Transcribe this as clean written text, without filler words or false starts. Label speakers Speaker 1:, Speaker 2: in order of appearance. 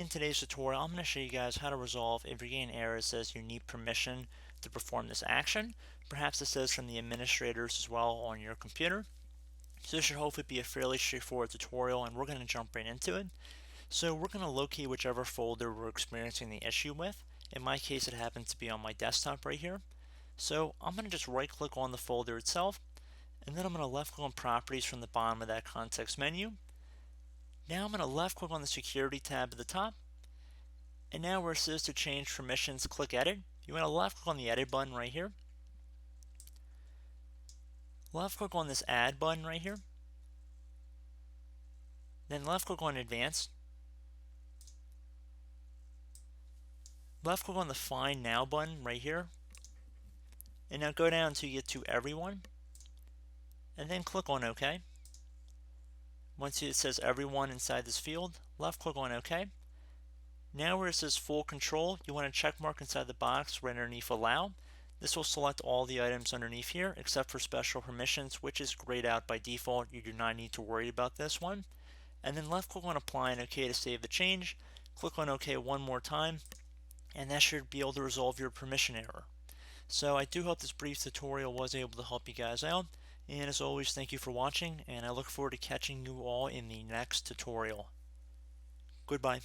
Speaker 1: In today's tutorial, I'm going to show you guys how to resolve if you're getting an error that says you need permission to perform this action. Perhaps it says from the administrators as well on your computer. So this should hopefully be a fairly straightforward tutorial, and we're going to jump right into it. So we're going to locate whichever folder we're experiencing the issue with. In my case, it happens to be on my desktop right here. So I'm going to just right click on the folder itself, and then I'm going to left click on properties from the bottom of that context menu. Now I'm going to left click on the security tab at the top, and now where it says to change permissions, click edit. You want to left click on the edit button right here. Left click on this add button right here. Then left click on advanced. Left click on the find now button right here. And now go down until you get to everyone. And then click on OK. Once it says everyone inside this field, left click on OK. Now where it says full control, you want to check mark inside the box right underneath allow. This will select all the items underneath here except for special permissions, which is grayed out by default. You do not need to worry about this one. And then left click on apply and OK to save the change. Click on OK one more time, and that should be able to resolve your permission error. So I do hope this brief tutorial was able to help you guys out. And as always, thank you for watching, and I look forward to catching you all in the next tutorial. Goodbye.